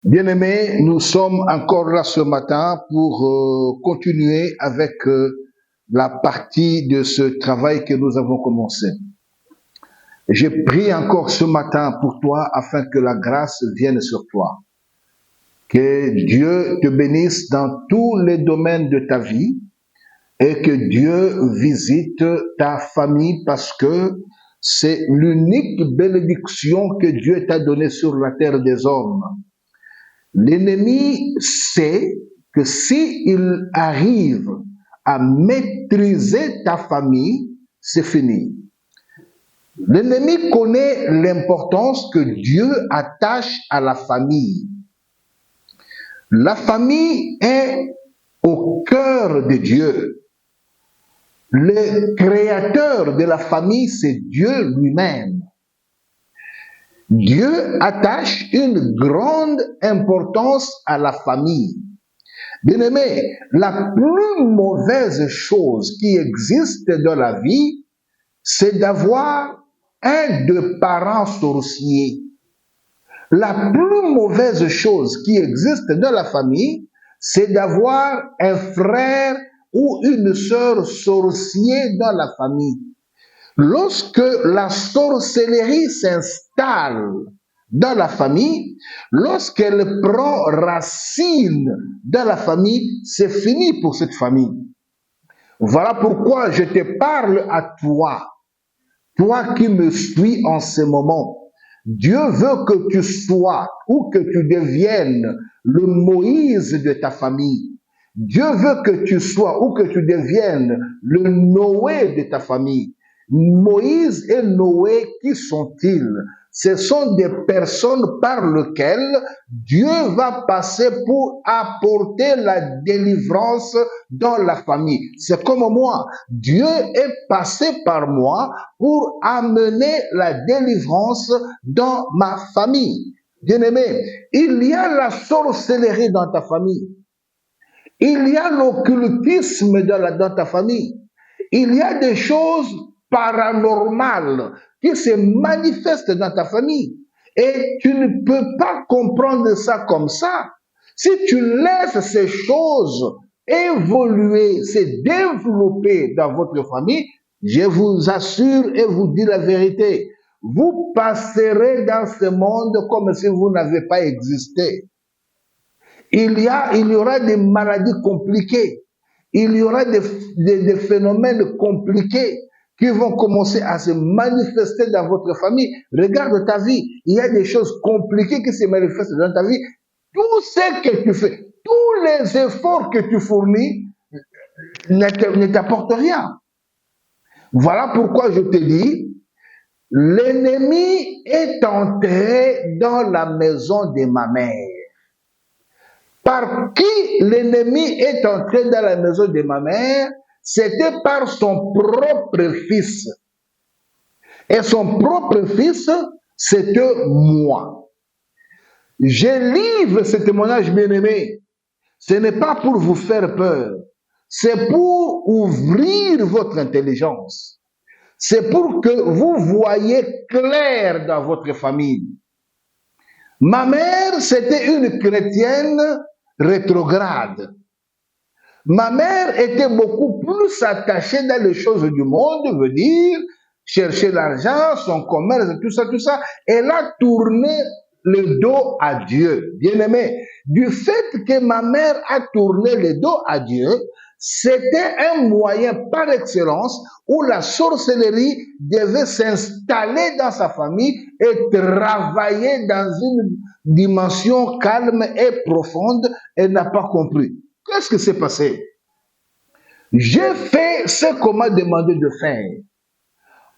Bien-aimés, nous sommes encore là ce matin pour continuer avec la partie de ce travail que nous avons commencé. Je prie encore ce matin pour toi afin que la grâce vienne sur toi. Que Dieu te bénisse dans tous les domaines de ta vie et que Dieu visite ta famille parce que c'est l'unique bénédiction que Dieu t'a donnée sur la terre des hommes. L'ennemi sait que s'il arrive à maîtriser ta famille, c'est fini. L'ennemi connaît l'importance que Dieu attache à la famille. La famille est au cœur de Dieu. Le créateur de la famille, c'est Dieu lui-même. Dieu attache une grande importance à la famille. Bien-aimé, la plus mauvaise chose qui existe dans la vie, c'est d'avoir un de parents sorciers. La plus mauvaise chose qui existe dans la famille, c'est d'avoir un frère ou une sœur sorcier dans la famille. Lorsque la sorcellerie s'installe dans la famille, lorsqu'elle prend racine dans la famille, c'est fini pour cette famille. Voilà pourquoi je te parle à toi, toi qui me suis en ce moment. Dieu veut que tu sois ou que tu deviennes le Moïse de ta famille. Dieu veut que tu sois ou que tu deviennes le Noé de ta famille. Moïse et Noé, qui sont-ils? Ce sont des personnes par lesquelles Dieu va passer pour apporter la délivrance dans la famille. C'est comme moi. Dieu est passé par moi pour amener la délivrance dans ma famille. Bien-aimé, il y a la sorcellerie dans ta famille. Il y a l'occultisme dans ta famille. Il y a des choses paranormales qui se manifestent dans ta famille. Et tu ne peux pas comprendre ça comme ça. Si tu laisses ces choses évoluer, se développer dans votre famille, je vous assure et vous dis la vérité, vous passerez dans ce monde comme si vous n'avez pas existé. Il y aura des maladies compliquées. Il y aura des phénomènes compliqués qui vont commencer à se manifester dans votre famille. Regarde ta vie. Il y a des choses compliquées qui se manifestent dans ta vie. Tout ce que tu fais, tous les efforts que tu fournis ne t'apportent rien. Voilà pourquoi je te dis, l'ennemi est entré dans la maison de ma mère. Par qui l'ennemi est entré dans la maison de ma mère? C'était par son propre fils. Et son propre fils, c'était moi. Je livre ce témoignage, bien-aimé. Ce n'est pas pour vous faire peur. C'est pour ouvrir votre intelligence. C'est pour que vous voyez clair dans votre famille. Ma mère, c'était une chrétienne rétrograde. Ma mère était beaucoup plus attachée dans les choses du monde, veut dire chercher l'argent, son commerce, tout ça. Elle a tourné le dos à Dieu. Bien-aimé, du fait que ma mère a tourné le dos à Dieu, c'était un moyen par excellence où la sorcellerie devait s'installer dans sa famille et travailler dans une dimension calme et profonde. Elle n'a pas compris. Qu'est-ce qui s'est passé? J'ai fait ce qu'on m'a demandé de faire.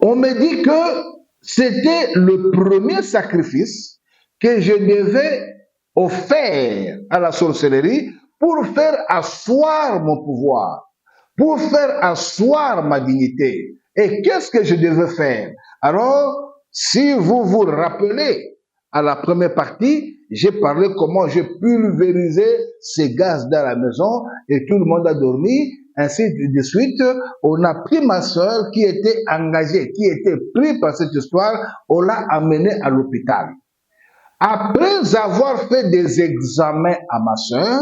On me dit que c'était le premier sacrifice que je devais offrir à la sorcellerie pour faire asseoir mon pouvoir, pour faire asseoir ma dignité. Et qu'est-ce que je devais faire? Alors, si vous vous rappelez, à la première partie, j'ai parlé comment j'ai pulvérisé ces gaz dans la maison et tout le monde a dormi. Ainsi de suite, on a pris ma soeur qui était engagée, qui était prise par cette histoire, on l'a amenée à l'hôpital. Après avoir fait des examens à ma soeur,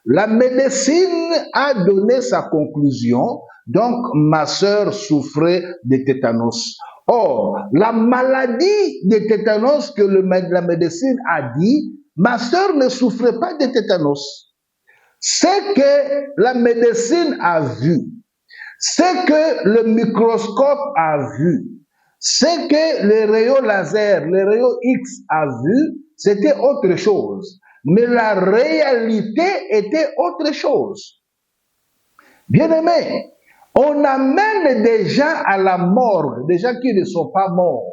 la médecine a donné sa conclusion. Donc, ma soeur souffrait de tétanos. Or, la maladie de tétanos que la médecine a dit, ma soeur ne souffrait pas de tétanos. Ce que la médecine a vu, ce que le microscope a vu, ce que les rayons laser, les rayons X a vu, c'était autre chose. Mais la réalité était autre chose. Bien-aimés, on amène des gens à la mort, des gens qui ne sont pas morts.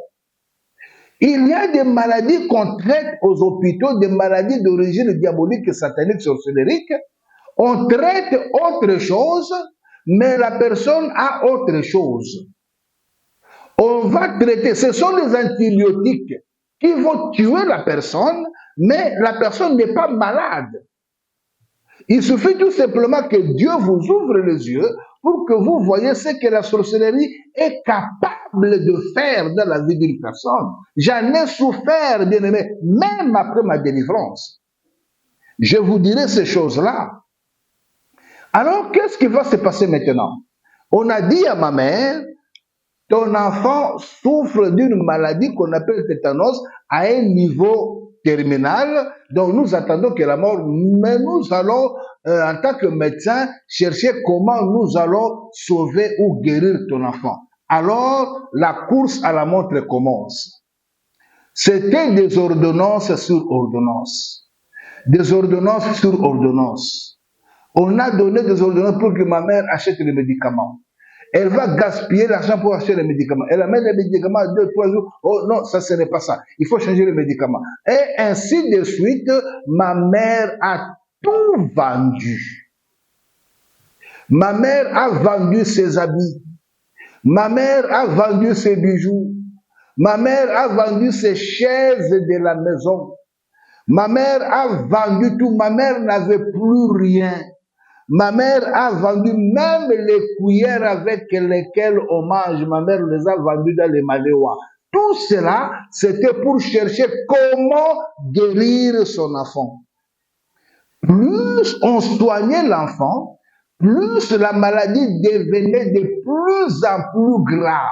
Il y a des maladies qu'on traite aux hôpitaux, des maladies d'origine diabolique, satanique, sorcellérique. On traite autre chose, mais la personne a autre chose. On va traiter, ce sont les antibiotiques qui vont tuer la personne, mais la personne n'est pas malade. Il suffit tout simplement que Dieu vous ouvre les yeux pour que vous voyez ce que la sorcellerie est capable de faire dans la vie d'une personne. J'en ai souffert, bien-aimé, même après ma délivrance. Je vous dirai ces choses-là. Alors, qu'est-ce qui va se passer maintenant? On a dit à ma mère, ton enfant souffre d'une maladie qu'on appelle tétanos à un niveau terminal, donc nous attendons que la mort, mais nous allons, en tant que médecin, chercher comment nous allons sauver ou guérir ton enfant. Alors, la course à la montre commence. C'était des ordonnances sur ordonnances. Des ordonnances sur ordonnances. On a donné des ordonnances pour que ma mère achète les médicaments. Elle va gaspiller l'argent pour acheter les médicaments. Elle amène les médicaments 2-3 jours. Oh non, ça ce n'est pas ça. Il faut changer les médicaments. Et ainsi de suite, ma mère a tout vendu. Ma mère a vendu ses habits. Ma mère a vendu ses bijoux. Ma mère a vendu ses chaises de la maison. Ma mère a vendu tout. Ma mère n'avait plus rien. Ma mère a vendu même les cuillères avec lesquelles on mange. Ma mère les a vendues dans les Maléois. Tout cela, c'était pour chercher comment guérir son enfant. Plus on soignait l'enfant, plus la maladie devenait de plus en plus grave.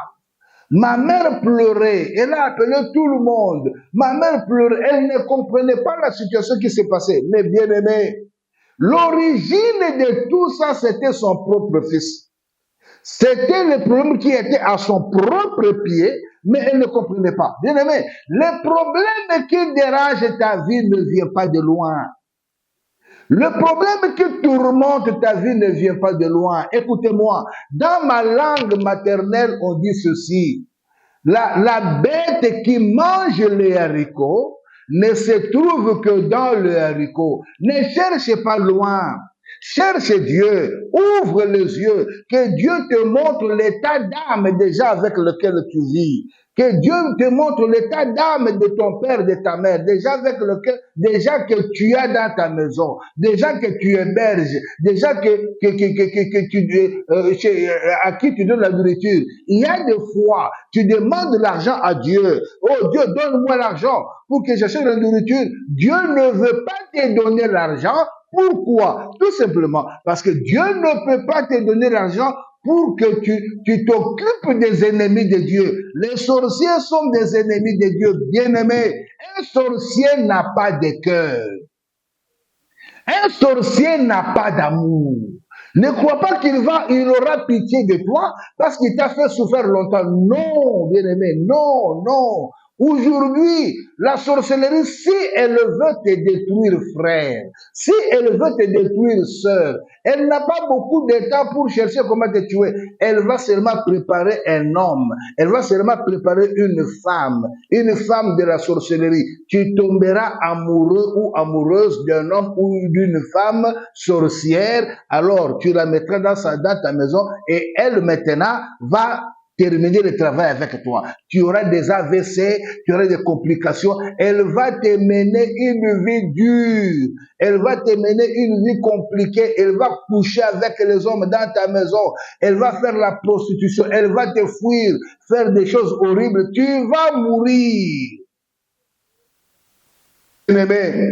Ma mère pleurait, elle a appelé tout le monde. Ma mère pleurait, elle ne comprenait pas la situation qui s'est passée. Mais bien aimé, l'origine de tout ça, c'était son propre fils. C'était le problème qui était à son propre pied, mais elle ne comprenait pas. Bien aimé, le problème qui dérange ta vie ne vient pas de loin. Le problème qui tourmente ta vie ne vient pas de loin. Écoutez-moi, dans ma langue maternelle, on dit ceci. La bête qui mange les haricots ne se trouve que dans le haricot. Ne cherche pas loin. Cherche Dieu. Ouvre les yeux. Que Dieu te montre l'état d'âme déjà avec lequel tu vis. Que Dieu te montre l'état d'âme de ton père, de ta mère, déjà que tu as dans ta maison, déjà que tu héberges, déjà à qui tu donnes la nourriture. Il y a des fois, tu demandes l'argent à Dieu. Oh Dieu, donne-moi l'argent pour que j'achète la nourriture. Dieu ne veut pas te donner l'argent. Pourquoi? Tout simplement parce que Dieu ne peut pas te donner l'argent pour que tu t'occupes des ennemis de Dieu. Les sorciers sont des ennemis de Dieu, bien-aimés. Un sorcier n'a pas de cœur. Un sorcier n'a pas d'amour. Ne crois pas qu'il aura pitié de toi parce qu'il t'a fait souffrir longtemps. Non, bien-aimé, non, non. Aujourd'hui, la sorcellerie, si elle veut te détruire, frère, si elle veut te détruire, sœur, elle n'a pas beaucoup de temps pour chercher comment te tuer. Elle va seulement préparer un homme. Elle va seulement préparer une femme de la sorcellerie. Tu tomberas amoureux ou amoureuse d'un homme ou d'une femme sorcière. Alors, tu la mettras dans ta maison et elle maintenant va terminer le travail avec toi. Tu auras des AVC, tu auras des complications. Elle va te mener une vie dure. Elle va te mener une vie compliquée. Elle va coucher avec les hommes dans ta maison. Elle va faire la prostitution. Elle va te fuir, faire des choses horribles. Tu vas mourir. Bien-aimé,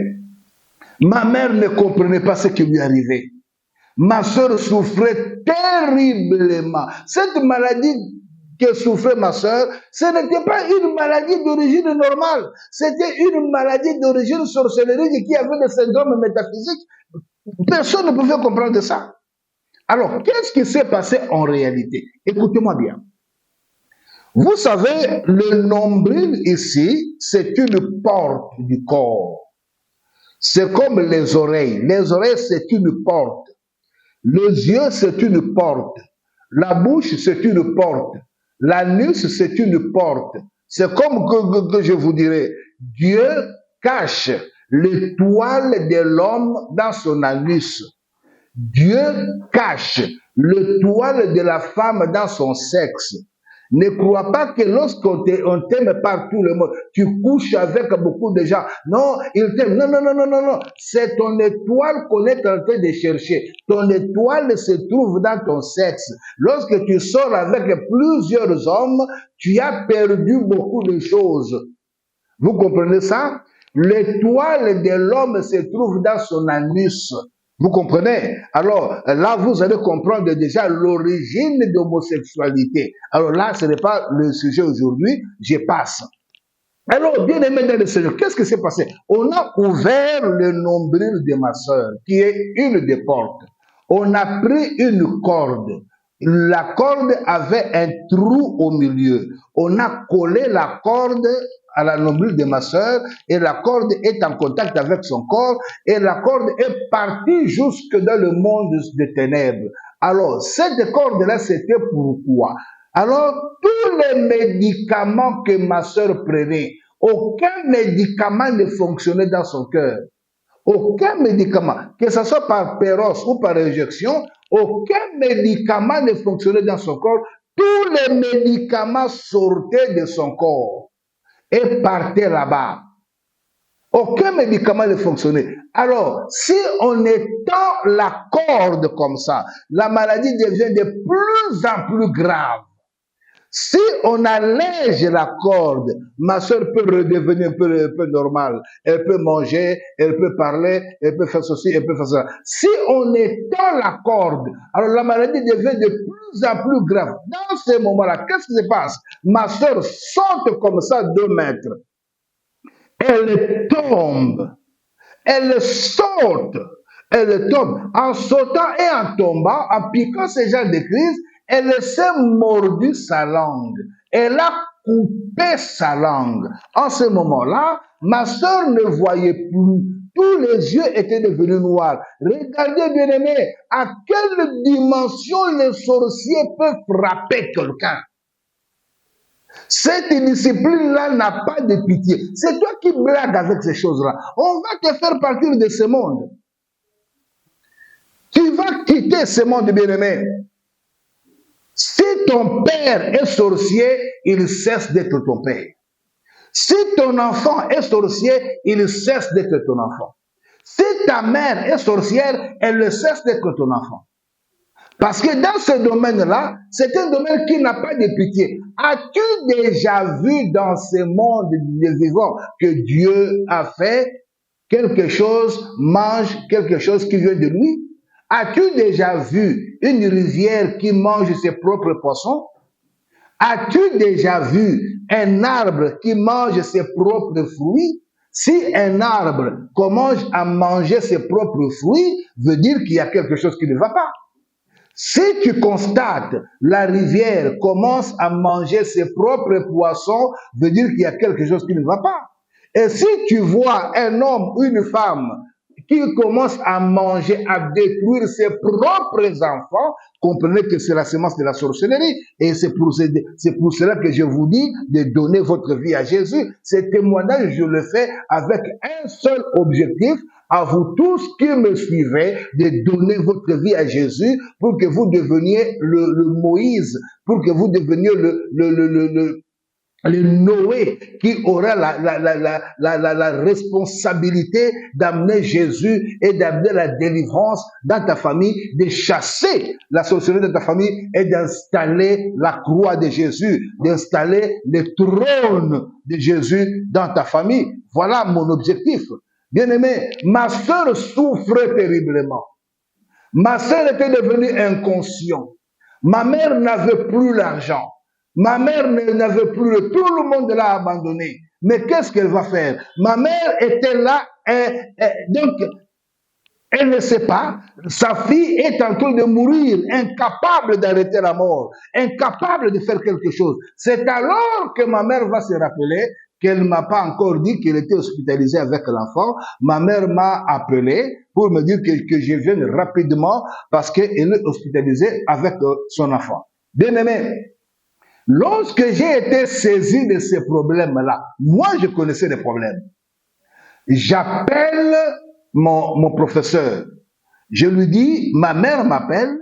ma mère ne comprenait pas ce qui lui arrivait. Ma soeur souffrait terriblement. Cette maladie que souffrait ma soeur, ce n'était pas une maladie d'origine normale. C'était une maladie d'origine sorcellerie qui avait des syndromes métaphysiques. Personne ne pouvait comprendre ça. Alors, qu'est-ce qui s'est passé en réalité? Écoutez-moi bien. Vous savez, le nombril ici, c'est une porte du corps. C'est comme les oreilles. Les oreilles, c'est une porte. Les yeux, c'est une porte. La bouche, c'est une porte. L'anus, c'est une porte. C'est comme que je vous dirais, Dieu cache l'étoile de l'homme dans son anus. Dieu cache l'étoile de la femme dans son sexe. Ne crois pas que lorsqu'on t'aime par tout le monde, tu couches avec beaucoup de gens. Non, il t'aime. Non, non, non, non, non, non. C'est ton étoile qu'on est en train de chercher. Ton étoile se trouve dans ton sexe. Lorsque tu sors avec plusieurs hommes, tu as perdu beaucoup de choses. Vous comprenez ça? L'étoile de l'homme se trouve dans son anus. Vous comprenez? Alors, là, vous allez comprendre déjà l'origine de l'homosexualité. Alors là, ce n'est pas le sujet aujourd'hui, je passe. Alors, bien aimé dans le Seigneur, qu'est-ce qui s'est passé? On a ouvert le nombril de ma soeur, qui est une des portes. On a pris une corde. La corde avait un trou au milieu. On a collé la corde à la nombril de ma soeur et la corde est en contact avec son corps et la corde est partie jusque dans le monde des ténèbres. Alors, cette corde-là, c'était pourquoi? Alors, tous les médicaments que ma soeur prenait, aucun médicament ne fonctionnait dans son cœur. Aucun médicament, que ce soit par péros ou par injection, aucun médicament ne fonctionnait dans son corps. Tous les médicaments sortaient de son corps et partaient là-bas. Aucun médicament ne fonctionnait. Alors, si on étend la corde comme ça, la maladie devient de plus en plus grave. Si on allège la corde, ma soeur peut redevenir un peu normale. Elle peut manger, elle peut parler, elle peut faire ceci, elle peut faire ça. Si on étend la corde, alors la maladie devient de plus en plus grave. Dans ces moments-là, qu'est-ce qui se passe? Ma soeur saute comme ça 2 mètres. Elle tombe. Elle saute. Elle tombe. En sautant et en tombant, en piquant ce genre de crise, elle s'est mordu sa langue. Elle a coupé sa langue. En ce moment-là, ma soeur ne voyait plus. Tous les yeux étaient devenus noirs. Regardez, bien-aimés, à quelle dimension les sorciers peuvent frapper quelqu'un. Cette discipline-là n'a pas de pitié. C'est toi qui blagues avec ces choses-là. On va te faire partir de ce monde. Tu vas quitter ce monde, bien-aimé. Si ton père est sorcier, il cesse d'être ton père. Si ton enfant est sorcier, il cesse d'être ton enfant. Si ta mère est sorcière, elle cesse d'être ton enfant. Parce que dans ce domaine-là, c'est un domaine qui n'a pas de pitié. As-tu déjà vu dans ce monde des vivants que Dieu a fait quelque chose, mange quelque chose qui vient de lui? As-tu déjà vu une rivière qui mange ses propres poissons? As-tu déjà vu un arbre qui mange ses propres fruits? Si un arbre commence à manger ses propres fruits, veut dire qu'il y a quelque chose qui ne va pas. Si tu constates la rivière commence à manger ses propres poissons, veut dire qu'il y a quelque chose qui ne va pas. Et si tu vois un homme ou une femme qui commence à manger, à détruire ses propres enfants, comprenez que c'est la semence de la sorcellerie. Et c'est pour cela que je vous dis de donner votre vie à Jésus. Ce témoignage, je le fais avec un seul objectif, à vous tous qui me suivez, de donner votre vie à Jésus pour que vous deveniez le Moïse, pour que vous deveniez le Noé qui aura la responsabilité d'amener Jésus et d'amener la délivrance dans ta famille, de chasser la sorcellerie de ta famille et d'installer la croix de Jésus, d'installer le trône de Jésus dans ta famille. Voilà mon objectif. Bien-aimé, ma sœur souffrait terriblement. Ma sœur était devenue inconsciente. Ma mère n'avait plus l'argent. Ma mère n'avait plus tout le monde l'a abandonné. Mais qu'est-ce qu'elle va faire? Ma mère était là, donc elle ne sait pas. Sa fille est en train de mourir, incapable d'arrêter la mort, incapable de faire quelque chose. C'est alors que ma mère va se rappeler qu'elle ne m'a pas encore dit qu'elle était hospitalisée avec l'enfant. Ma mère m'a appelé pour me dire que je vienne rapidement parce qu'elle est hospitalisée avec son enfant. Bien aimé, lorsque j'ai été saisi de ces problèmes-là, moi je connaissais les problèmes. J'appelle mon professeur. Je lui dis, ma mère m'appelle.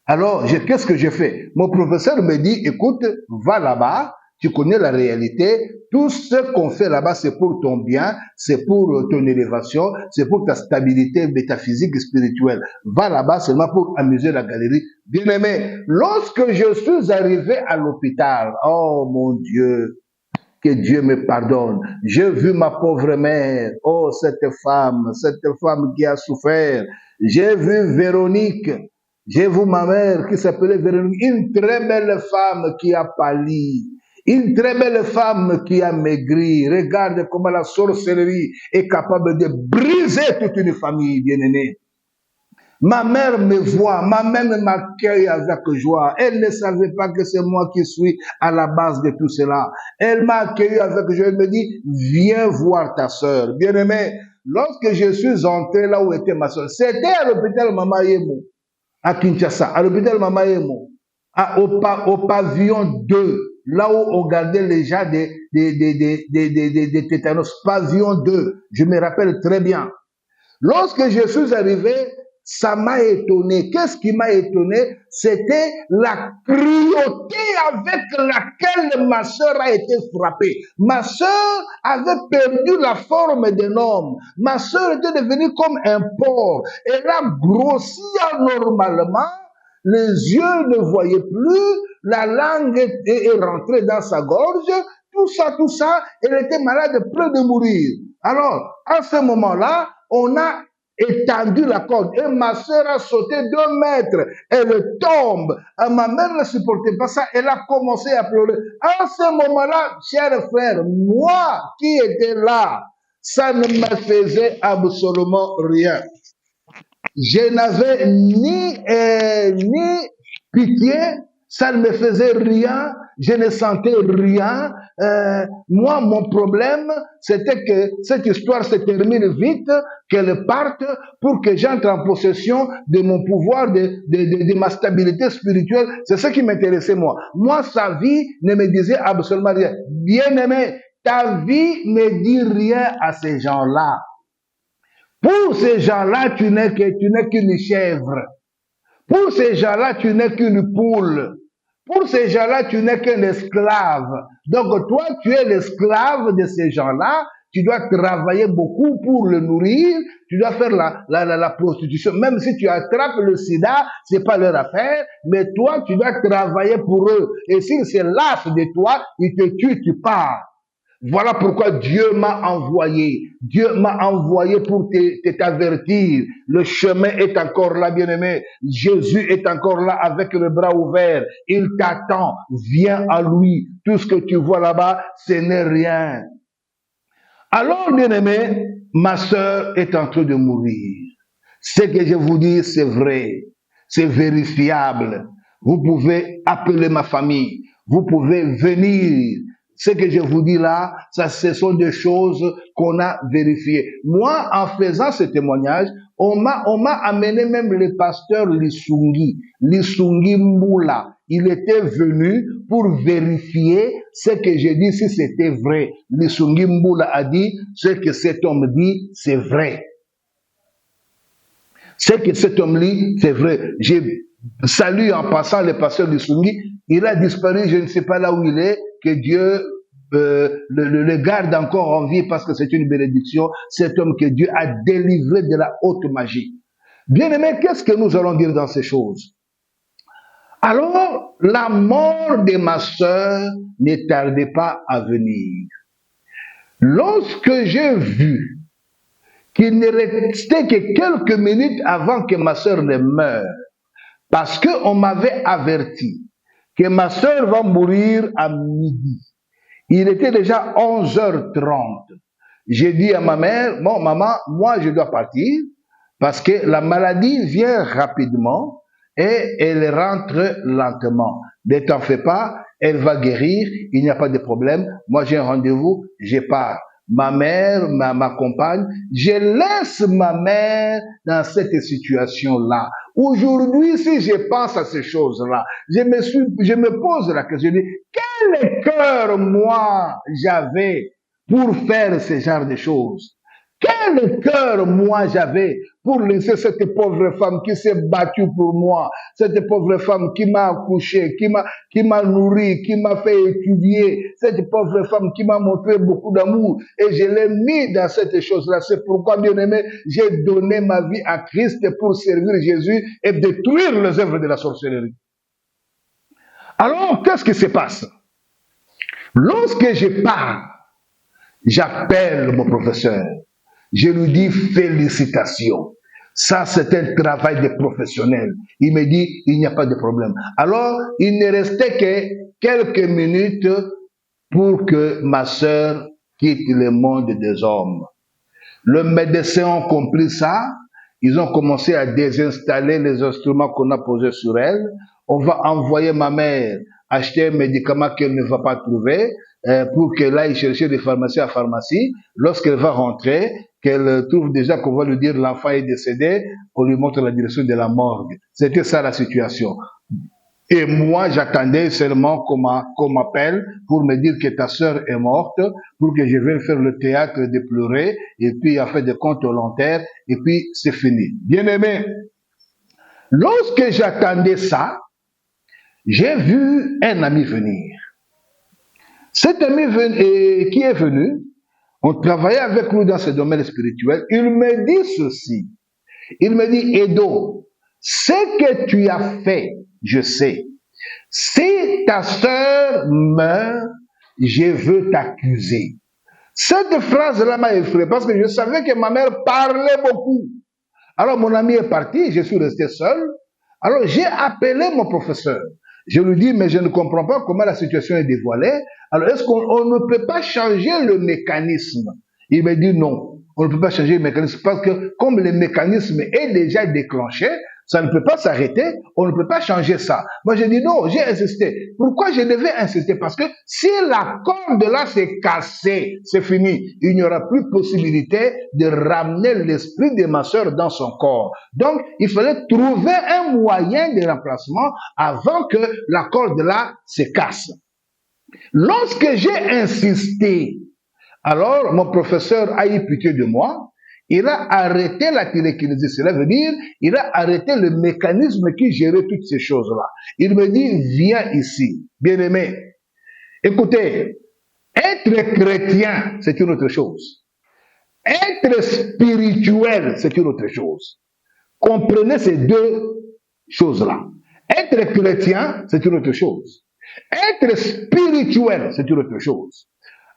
Alors, qu'est-ce que je fais? Mon professeur me dit, écoute, va là-bas, tu connais la réalité. Tout ce qu'on fait là-bas, c'est pour ton bien, c'est pour ton élévation, c'est pour ta stabilité métaphysique et spirituelle. Va là-bas seulement pour amuser la galerie. Bien-aimé, lorsque je suis arrivé à l'hôpital, oh mon Dieu, que Dieu me pardonne. J'ai vu ma pauvre mère. Oh, cette femme qui a souffert. J'ai vu Véronique. J'ai vu ma mère qui s'appelait Véronique. Une très belle femme qui a pâli. Une très belle femme qui a maigri. Regarde comment la sorcellerie est capable de briser toute une famille bien-aimée. Ma mère me voit, ma mère m'accueille avec joie. Elle ne savait pas que c'est moi qui suis à la base de tout cela. Elle m'a accueilli avec joie. Elle me dit, viens voir ta sœur. Bien-aimé, lorsque je suis entré là où était ma sœur, c'était à l'hôpital Mama Yemo, à Kinshasa, à l'hôpital Mama Yemo, au pavillon 2, là où on gardait les gens des tétanos, pavillon 2. Je me rappelle très bien. Lorsque je suis arrivé, ça m'a étonné. Qu'est-ce qui m'a étonné? C'était la cruauté avec laquelle ma sœur a été frappée. Ma sœur avait perdu la forme d'un homme. Ma sœur était devenue comme un porc. Elle a grossi anormalement. Les yeux ne voyaient plus. La langue est rentrée dans sa gorge. Tout ça, elle était malade, près de mourir. Alors, à ce moment-là, on a étendu la corde et ma sœur a sauté 2 mètres. Elle tombe. Ma mère ne supportait pas ça. Elle a commencé à pleurer. À ce moment-là, cher frère, moi qui étais là, ça ne me faisait absolument rien. Je n'avais ni pitié, ça ne me faisait rien, je ne sentais rien. Moi, mon problème, c'était que cette histoire se termine vite, qu'elle parte pour que j'entre en possession de mon pouvoir, de ma stabilité spirituelle. C'est ce qui m'intéressait, moi. Moi, sa vie ne me disait absolument rien. Bien-aimé, ta vie ne dit rien à ces gens-là. Pour ces gens-là, tu n'es qu'une chèvre. Pour ces gens-là, tu n'es qu'une poule. Pour ces gens-là, tu n'es qu'un esclave. Donc toi, tu es l'esclave de ces gens-là. Tu dois travailler beaucoup pour le nourrir. Tu dois faire la prostitution. Même si tu attrapes le sida, c'est pas leur affaire. Mais toi, tu dois travailler pour eux. Et s'ils se lâchent de toi, ils te tuent, tu pars. Voilà pourquoi Dieu m'a envoyé. Dieu m'a envoyé pour t'avertir. Le chemin est encore là, bien-aimé. Jésus est encore là avec le bras ouvert. Il t'attend. Viens à lui. Tout ce que tu vois là-bas, ce n'est rien. Alors, bien-aimé, ma sœur est en train de mourir. Ce que je vous dis, c'est vrai. C'est vérifiable. Vous pouvez appeler ma famille. Vous pouvez venir. Ce que je vous dis là, ce sont des choses qu'on a vérifiées. Moi, en faisant ce témoignage, on m'a amené même le pasteur Lisungi Mboula. Il était venu pour vérifier ce que j'ai dit, si c'était vrai. Lisungi Mboula a dit, ce que cet homme dit, c'est vrai. Ce que cet homme dit, c'est vrai. J'ai salué en passant le pasteur Lisungi. Il a disparu, je ne sais pas là où il est, que Dieu le garde encore en vie parce que c'est une bénédiction, cet homme que Dieu a délivré de la haute magie. Bien-aimé, qu'est-ce que nous allons dire dans ces choses? Alors, la mort de ma sœur ne tardait pas à venir. Lorsque j'ai vu qu'il ne restait que quelques minutes avant que ma sœur ne meure. Parce qu'on m'avait averti que ma sœur va mourir à midi. Il était déjà 11h30. J'ai dit à ma mère, bon, maman, moi je dois partir parce que la maladie vient rapidement et elle rentre lentement. Ne t'en fais pas, elle va guérir, il n'y a pas de problème. Moi j'ai un rendez-vous, je pars. Ma mère m'accompagne. Je laisse ma mère dans cette situation-là. Aujourd'hui, si je pense à ces choses-là, je me pose la question, je dis, quel cœur moi j'avais pour faire ce genre de choses? Quel cœur moi j'avais pour laisser cette pauvre femme qui s'est battue pour moi, cette pauvre femme qui m'a accouché, qui m'a nourri, qui m'a fait étudier, cette pauvre femme qui m'a montré beaucoup d'amour et je l'ai mis dans cette chose-là. C'est pourquoi, bien aimé, j'ai donné ma vie à Christ pour servir Jésus et détruire les œuvres de la sorcellerie. Alors, qu'est-ce qui se passe? Lorsque je pars, j'appelle mon professeur. Je lui dis félicitations. Ça, c'est un travail de professionnel. Il me dit, il n'y a pas de problème. Alors, il ne restait que quelques minutes pour que ma sœur quitte le monde des hommes. Le médecin a compris ça. Ils ont commencé à désinstaller les instruments qu'on a posés sur elle. On va envoyer ma mère acheter un médicament qu'elle ne va pas trouver pour qu'elle aille chercher de pharmacie à pharmacie. Lorsqu'elle va rentrer, qu'elle trouve déjà qu'on va lui dire l'enfant est décédé, on lui montre la direction de la morgue. C'était ça la situation. Et moi, j'attendais seulement qu'on m'appelle pour me dire que ta sœur est morte, pour que je vienne faire le théâtre de pleurer, et puis à faire des comptes volontaires, et puis c'est fini. Bien aimé, lorsque j'attendais ça, j'ai vu un ami venir. Cet ami qui est venu, on travaillait avec nous dans ce domaine spirituel, il me dit ceci. Il me dit, Edo, ce que tu as fait, je sais. Si ta sœur meurt, je veux t'accuser. Cette phrase-là m'a effrayé parce que je savais que ma mère parlait beaucoup. Alors mon ami est parti, je suis resté seul. Alors j'ai appelé mon professeur. Je lui dis, mais je ne comprends pas comment la situation est dévoilée. Alors est-ce qu'on ne peut pas changer le mécanisme? Il me dit non, on ne peut pas changer le mécanisme parce que comme le mécanisme est déjà déclenché, ça ne peut pas s'arrêter, on ne peut pas changer ça. Moi, j'ai dit non, j'ai insisté. Pourquoi je devais insister? Parce que si la corde là s'est cassée, c'est fini. Il n'y aura plus possibilité de ramener l'esprit de ma sœur dans son corps. Donc, il fallait trouver un moyen de remplacement avant que la corde là se casse. Lorsque j'ai insisté, alors mon professeur a eu pitié de moi. Il a arrêté la télékinésie. Cela veut dire, il a arrêté le mécanisme qui gérait toutes ces choses-là. Il me dit, viens ici, bien-aimé. Écoutez, être chrétien, c'est une autre chose. Être spirituel, c'est une autre chose. Comprenez ces deux choses-là. Être chrétien, c'est une autre chose. Être spirituel, c'est une autre chose.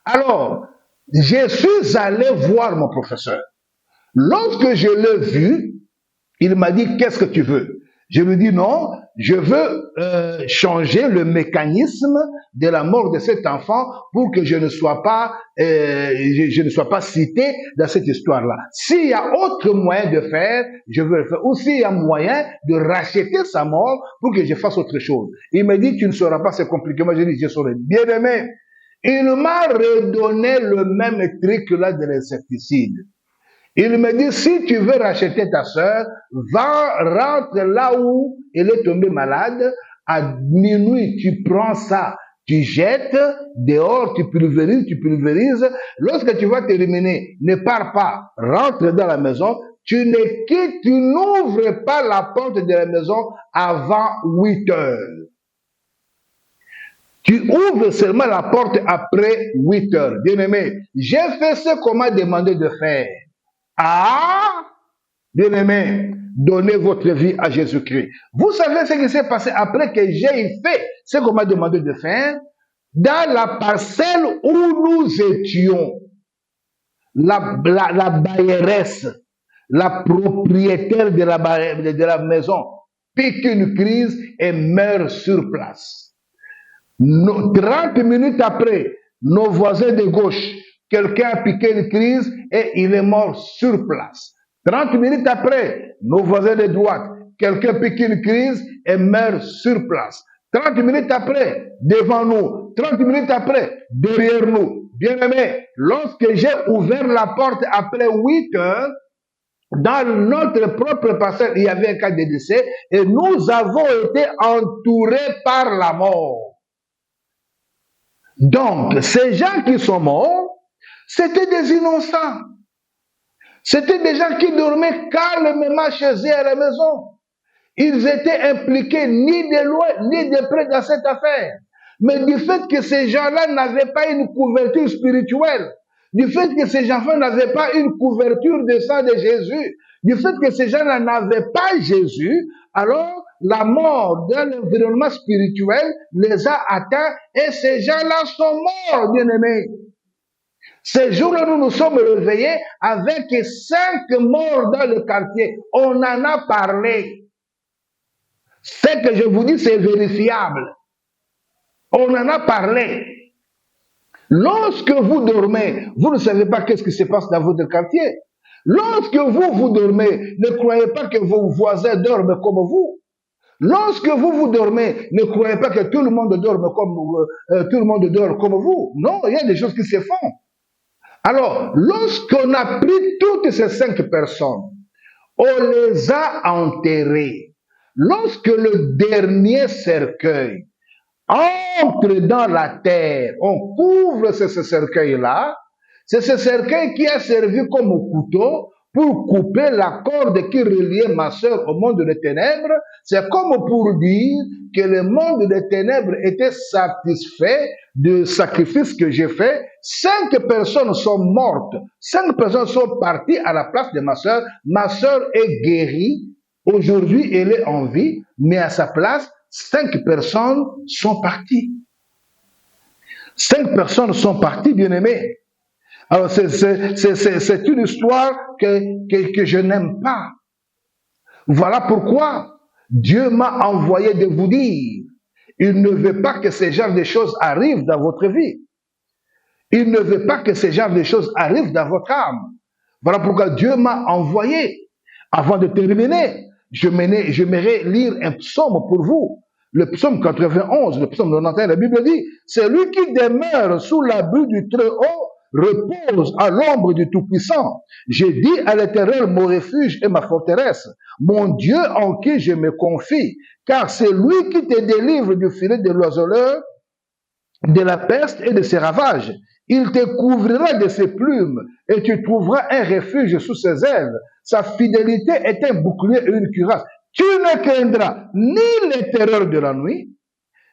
Alors, je suis allé voir mon professeur. Lorsque je l'ai vu, il m'a dit, qu'est-ce que tu veux? Je lui dis non, je veux changer le mécanisme de la mort de cet enfant pour que je ne sois pas cité dans cette histoire-là. S'il y a autre moyen de faire, je veux le faire. Ou s'il y a moyen de racheter sa mort pour que je fasse autre chose. Il me dit, tu ne sauras pas, c'est compliqué. Moi, je dis, je saurais. Bien aimé, il m'a redonné le même truc là de l'insecticide. Il me dit, si tu veux racheter ta sœur, rentre là où elle est tombée malade. À minuit, tu prends ça, tu jettes dehors, tu pulvérises. Lorsque tu vas terminer, ne pars pas, rentre dans la maison. Tu n'ouvres pas la porte de la maison avant 8 heures. Tu ouvres seulement la porte après 8 heures. Bien-aimé, j'ai fait ce qu'on m'a demandé de faire. Ah, bien-aimé, donnez votre vie à Jésus-Christ. Vous savez ce qui s'est passé après que j'ai fait ce qu'on m'a demandé de faire? Dans la parcelle où nous étions, la bailleresse, la propriétaire de la maison, pique une crise et meurt sur place. 30 minutes après, nos voisins de gauche, quelqu'un a piqué une crise et il est mort sur place. 30 minutes après, nos voisins de droite, quelqu'un pique une crise et meurt sur place. 30 minutes après, devant nous. 30 minutes après, derrière nous. Bien-aimés, lorsque j'ai ouvert la porte après 8 heures, dans notre propre parcelle, il y avait un cas de décès et nous avons été entourés par la mort. Donc, ces gens qui sont morts, c'était des innocents. C'était des gens qui dormaient calmement chez eux à la maison. Ils étaient impliqués ni de loin ni de près dans cette affaire. Mais du fait que ces gens-là n'avaient pas une couverture spirituelle, du fait que ces enfants n'avaient pas une couverture de sang de Jésus, du fait que ces gens-là n'avaient pas Jésus, alors la mort dans l'environnement spirituel les a atteints et ces gens-là sont morts, bien-aimés. Ces jours-là, nous nous sommes réveillés avec 5 morts dans le quartier. On en a parlé. Ce que je vous dis, c'est vérifiable. On en a parlé. Lorsque vous dormez, vous ne savez pas qu'est-ce qui se passe dans votre quartier. Lorsque vous dormez, ne croyez pas que vos voisins dorment comme vous. Lorsque vous dormez, ne croyez pas que tout le monde dorme comme vous. Non, il y a des choses qui se font. Alors, lorsqu'on a pris toutes ces 5 personnes, on les a enterrées. Lorsque le dernier cercueil entre dans la terre, on couvre ce cercueil-là, c'est ce cercueil qui a servi comme couteau pour couper la corde qui reliait ma sœur au monde des ténèbres. C'est comme pour dire que le monde des ténèbres était satisfait du sacrifice que j'ai fait. 5 personnes sont mortes. 5 personnes sont parties à la place de ma sœur. Ma sœur est guérie. Aujourd'hui, elle est en vie, mais à sa place, 5 personnes sont parties. 5 personnes sont parties, bien-aimés. Alors, c'est une histoire que je n'aime pas. Voilà pourquoi Dieu m'a envoyé de vous dire, il ne veut pas que ce genre de choses arrivent dans votre vie. Il ne veut pas que ce genre de choses arrivent dans votre âme. Voilà pourquoi Dieu m'a envoyé. Avant de terminer, j'aimerais lire un psaume pour vous. Le psaume 91, le psaume 91, la Bible dit, c'est lui qui demeure sous l'abri du Très-Haut, repose à l'ombre du Tout-Puissant. J'ai dit à l'Éternel, mon refuge et ma forteresse, mon Dieu en qui je me confie, car c'est lui qui te délivre du filet de l'oiseleur, de la peste et de ses ravages. Il te couvrira de ses plumes et tu trouveras un refuge sous ses ailes. Sa fidélité est un bouclier et une cuirasse. Tu ne craindras ni les terreurs de la nuit,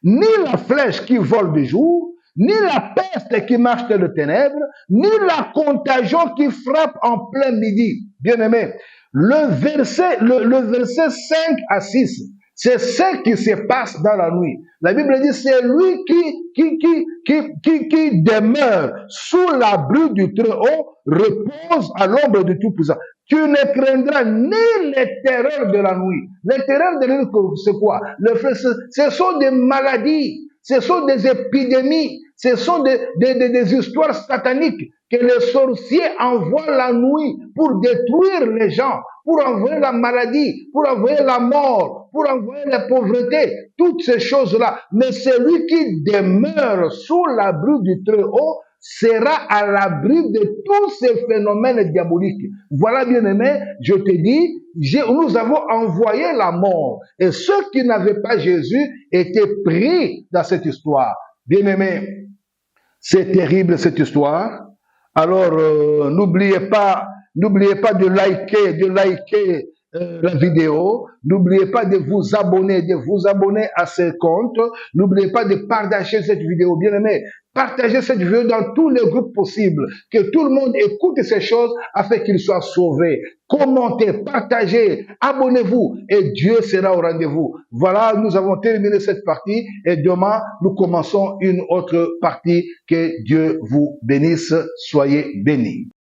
ni la flèche qui vole de jour, ni la peste qui marche dans les ténèbres, ni la contagion qui frappe en plein midi. Bien-aimé, le verset 5 à 6, c'est ce qui se passe dans la nuit. La Bible dit, c'est lui qui demeure sous l'abri du Très-Haut, repose à l'ombre du Tout-Puissant. Tu ne craindras ni les terreurs de la nuit. Les terreurs de la nuit, c'est quoi? Ce sont des maladies, ce sont des épidémies, ce sont des histoires sataniques que les sorciers envoient la nuit pour détruire les gens, pour envoyer la maladie, pour envoyer la mort, pour envoyer la pauvreté, toutes ces choses-là. Mais celui qui demeure sous l'abri du Très-Haut sera à l'abri de tous ces phénomènes diaboliques. Voilà, bien-aimé, je te dis, nous avons envoyé la mort. Et ceux qui n'avaient pas Jésus étaient pris dans cette histoire. Bien-aimé, c'est terrible cette histoire. Alors, n'oubliez pas de liker la vidéo. N'oubliez pas de vous abonner à ce compte. N'oubliez pas de partager cette vidéo. Bien aimé, partagez cette vidéo dans tous les groupes possibles. Que tout le monde écoute ces choses afin qu'il soit sauvé. Commentez, partagez, abonnez-vous et Dieu sera au rendez-vous. Voilà, nous avons terminé cette partie et demain, nous commençons une autre partie. Que Dieu vous bénisse. Soyez bénis.